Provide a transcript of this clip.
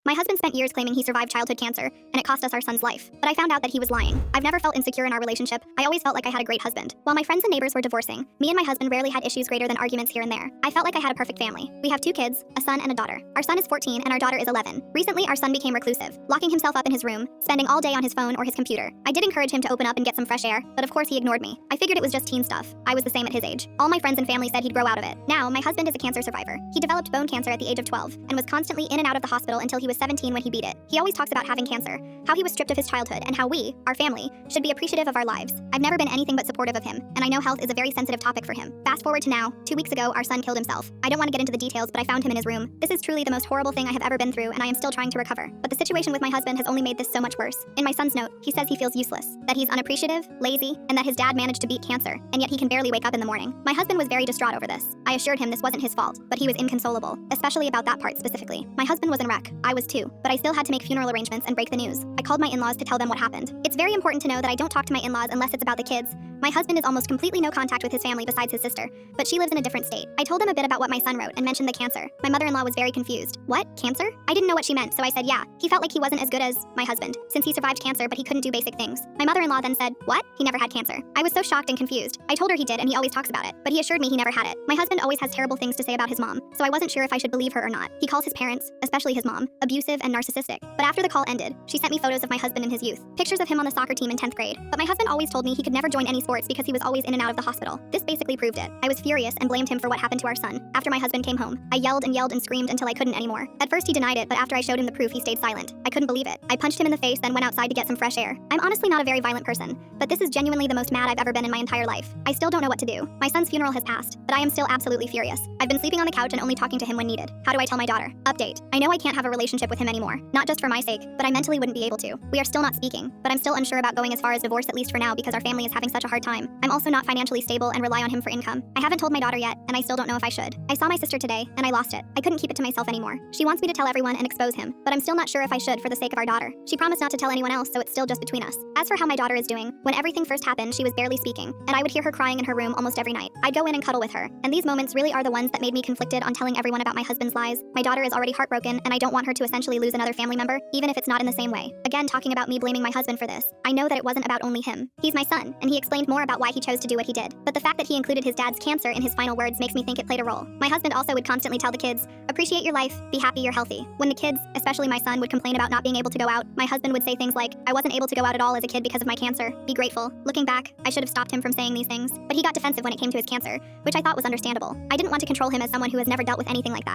My husband spent years claiming he survived childhood cancer, and it cost us our son's life. But I found out that he was lying. I've never felt insecure in our relationship. I always felt like I had a great husband. While my friends and neighbors were divorcing, me and my husband rarely had issues greater than arguments here and there. I felt like I had a perfect family. We have 2 kids, a son and a daughter. Our son is 14 and our daughter is 11. Recently, our son became reclusive, locking himself up in his room, spending all day on his phone or his computer. I did encourage him to open up and get some fresh air, but of course he ignored me. I figured it was just teen stuff. I was the same at his age. All my friends and family said he'd grow out of it. Now, my husband is a cancer survivor. He developed bone cancer at the age of 12 and was constantly in and out of the hospital until he was 17 when he beat it. He always talks about having cancer, how he was stripped of his childhood, and how we, our family, should be appreciative of our lives. I've never been anything but supportive of him, and I know health is a very sensitive topic for him. Fast forward to now, 2 weeks ago, our son killed himself. I don't want to get into the details, but I found him in his room. This is truly the most horrible thing I have ever been through, and I am still trying to recover. But the situation with my husband has only made this so much worse. In my son's note, he says he feels useless, that he's unappreciative, lazy, and that his dad managed to beat cancer, and yet he can barely wake up in the morning. My husband was very distraught over this. I assured him this wasn't his fault, but he was inconsolable, especially about that part specifically. My husband was in a wreck. I was too, but I still had to make funeral arrangements and break the news. I called my in-laws to tell them what happened. It's very important to know that I don't talk to my in-laws unless it's about the kids. My husband is almost completely no contact with his family besides his sister, but she lives in a different state. I told him a bit about what my son wrote and mentioned the cancer. My mother-in-law was very confused. What? Cancer? I didn't know what she meant, so I said yeah. He felt like he wasn't as good as my husband, since he survived cancer but he couldn't do basic things. My mother-in-law then said, what? He never had cancer. I was so shocked and confused. I told her he did and he always talks about it, but he assured me he never had it. My husband always has terrible things to say about his mom, so I wasn't sure if I should believe her or not. He calls his parents, especially his mom, abusive and narcissistic. But after the call ended, she sent me photos of my husband in his youth, pictures of him on the soccer team in 10th grade. But my husband always told me he could never join any sports because he was always in and out of the hospital. This basically proved it. I was furious and blamed him for what happened to our son. After my husband came home, I yelled and screamed until I couldn't anymore. At first he denied it, but after I showed him the proof, he stayed silent. I couldn't believe it. I punched him in the face, then went outside to get some fresh air. I'm honestly not a very violent person, but this is genuinely the most mad I've ever been in my entire life. I still don't know what to do. My son's funeral has passed, but I am still absolutely furious. I've been sleeping on the couch and only talking to him when needed. How do I tell my daughter? Update. I know I can't have a relationship with him anymore. Not just for my sake, but I mentally wouldn't be able to. We are still not speaking, but I'm still unsure about going as far as divorce, at least for now, because our family is having such a hard time. I'm also not financially stable and rely on him for income. I haven't told my daughter yet, and I still don't know if I should. I saw my sister today, and I lost it. I couldn't keep it to myself anymore. She wants me to tell everyone and expose him, but I'm still not sure if I should for the sake of our daughter. She promised not to tell anyone else, so it's still just between us. As for how my daughter is doing, when everything first happened, she was barely speaking, and I would hear her crying in her room almost every night. I'd go in and cuddle with her, and these moments really are the ones that made me conflicted on telling everyone about my husband's lies. My daughter is already heartbroken, and I don't want her to essentially lose another family member, even if it's not in the same way. Again, talking about me blaming my husband for this. I know that it wasn't about only him. He's my son, and he explained more about why he chose to do what he did. But the fact that he included his dad's cancer in his final words makes me think it played a role. My husband also would constantly tell the kids, appreciate your life, be happy you're healthy. When the kids, especially my son, would complain about not being able to go out, my husband would say things like, I wasn't able to go out at all as a kid because of my cancer. Be grateful. Looking back, I should have stopped him from saying these things, but he got defensive when it came to his cancer, which I thought was understandable. I didn't want to control him as someone who has never dealt with anything like that.